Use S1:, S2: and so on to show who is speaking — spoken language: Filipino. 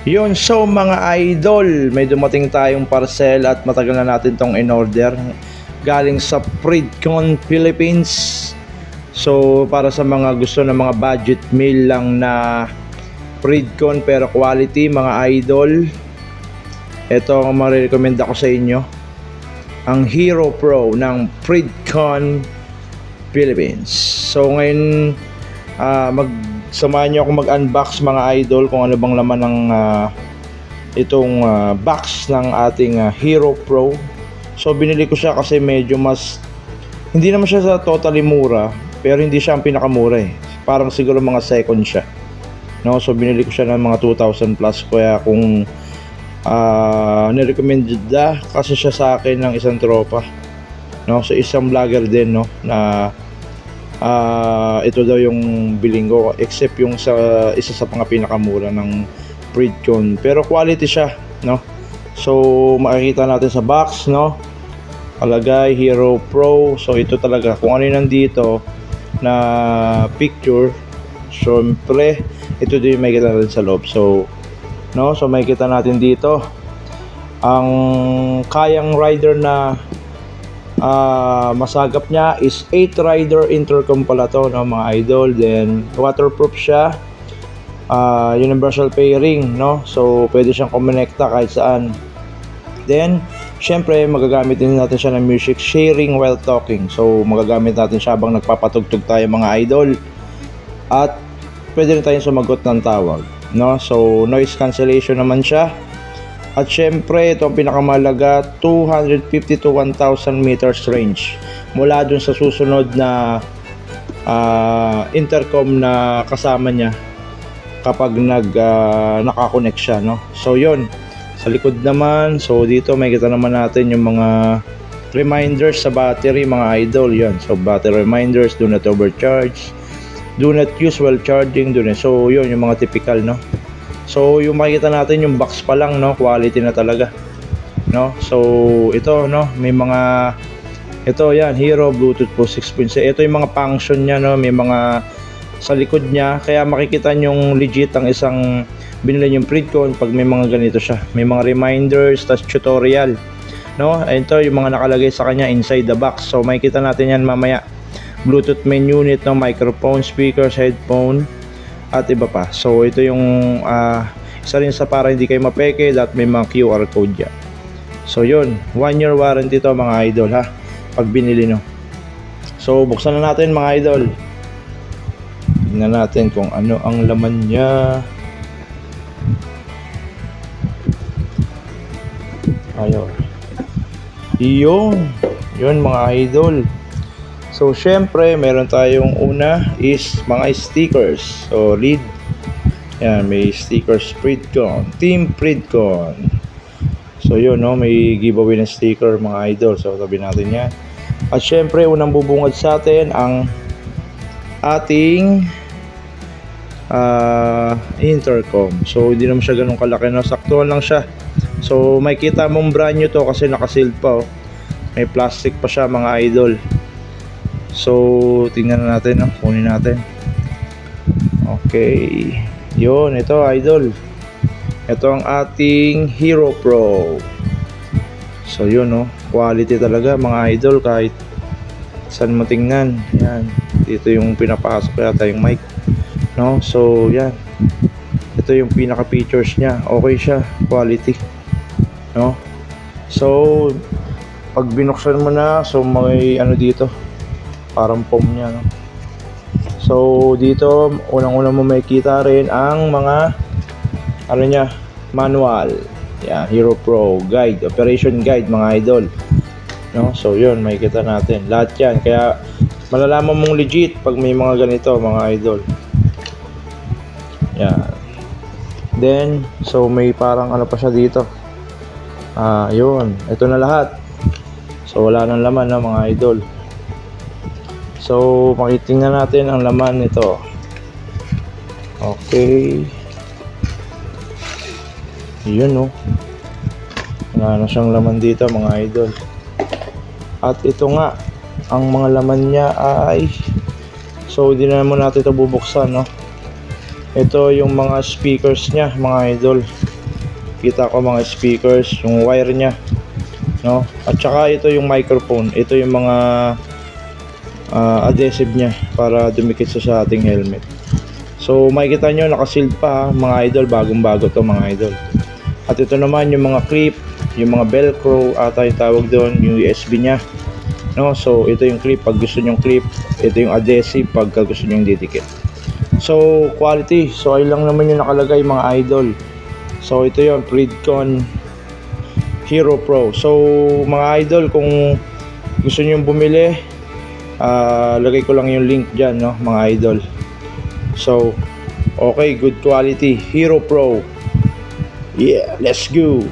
S1: Yun, so mga idol, may dumating tayong parcel at matagal na natin tong in-order. Galing sa Pridcon, Philippines. So, para sa mga gusto ng mga budget meal lang na Pridcon pero quality, mga idol, ito ang marirecommend ako sa inyo. Ang Hero Pro ng Pridcon, Philippines. So, ngayon, samahan niyo ako mag-unbox mga idol kung ano bang laman ng itong box ng ating Hero Pro. So binili ko siya kasi medyo mas hindi naman siya sa totally mura, pero hindi siya ang pinakamura eh. Parang siguro mga second siya. No, so binili ko siya ng mga 2,000 plus, kaya kung nirecommend kasi siya sa akin ng isang tropa. No, so isang vlogger din, no, na ito daw yung biling ko, except yung sa isa sa mga pinakamura ng Pridcon, pero quality siya, no. So makikita natin sa box, no, palagay Hero Pro. So ito talaga kung ano yung nandito na picture. Syempre ito din yung makikita natin sa loob. So no, so makikita natin dito ang kayang rider na masagap niya is 8 rider intercom pala to, no, mga idol. Then waterproof siya, universal pairing, no, so pwede siyang kumonekta kahit saan. Then syempre magagamit din natin siya ng music sharing while talking. So magagamit natin siya habang nagpapatugtog tayo, mga idol, at pwede rin tayong sumagot ng tawag, no. So noise cancellation naman siya. At syempre, ito ang pinakamahalaga, 250 to 1,000 meters range mula dun sa susunod na intercom na kasama niya kapag nakakonect siya, no. So yun, sa likod naman, so dito makikita naman natin yung mga reminders sa battery, mga idol. Yun, so battery reminders, do not overcharge, do not use while charging, so yun yung mga typical, no. So yung makikita natin yung box pa lang, no, quality na talaga, no. So ito, no, may mga ito, yan, Hero Bluetooth Pro 6.0. Ito yung mga function niya, no, may mga sa likod niya, kaya makikita yung legit ang isang binili yung Pridcon pag may mga ganito siya. May mga reminders, tas tutorial, no. Ito yung mga nakalagay sa kanya inside the box. So makikita natin yan mamaya. Bluetooth main unit, no, microphone, speakers, headphone, at iba pa. So ito yung isa rin sa para hindi kayo mapeke, at may mga QR code dyan. So yun, 1 year warranty to, mga idol, ha, pag binili, no. So buksan na natin, mga idol. Tingnan natin kung ano ang laman niya. Ayun, yun mga idol. So syempre meron tayong una is mga stickers. So lead, yan, may stickers Pridcon, Team Pridcon. So yun, no, may giveaway na sticker, mga idol. So tabi natin yan. At syempre unang bubungad sa atin ang ating intercom. So hindi naman siya ganun kalaki, no, saktuhan lang siya. So makikita mong brand new to kasi nakasealed pa, oh. May plastic pa siya, mga idol. So tingnan natin, no, kunin natin. Okay, yun, ito, idol, ito ang ating Hero Pro. So yun, no, quality talaga, mga idol, kahit saan mo tingnan. Yan, dito yung pinapasok yata yung mic, no. So yan, ito yung pinaka features niya, okay siya, quality, no. So pag binuksan mo na, so may ano dito, parang foam niya, no. So dito unang-una mo makikita rin ang mga ano niya, manual. Yan, Hero Pro guide, operation guide, mga idol, no. So yun, makikita natin lahat yan, kaya malalaman mong legit pag may mga ganito, mga idol. Yan. Then so may parang ano pa siya dito. Yun, ito na lahat. So wala nang laman, na, mga idol. So makitingnan natin ang laman nito. Okay, yun, no, wala na siyang laman dito, mga idol. At ito nga, ang mga laman niya ay, so hindi na naman natin ito bubuksan, no. Ito yung mga speakers niya, mga idol. Kita ko mga speakers, yung wire niya, no? At saka ito yung microphone. Ito yung mga adhesive niya para dumikit sa ating helmet. So makikita nyo nakasealed pa, mga idol, bagong bago to mga idol. At ito naman yung mga clip, yung mga velcro ata yung tawag doon, yung USB niya, no? So ito yung clip pag gusto nyo clip, ito yung adhesive pag gusto nyo didikit. So quality, so ay lang naman yung nakalagay mga idol. So ito yung Freedcon Hero Pro. So mga idol, kung gusto nyo bumili, lagay ko lang yung link dyan, no, mga idol. So okay, good quality Hero Pro. Yeah, let's go.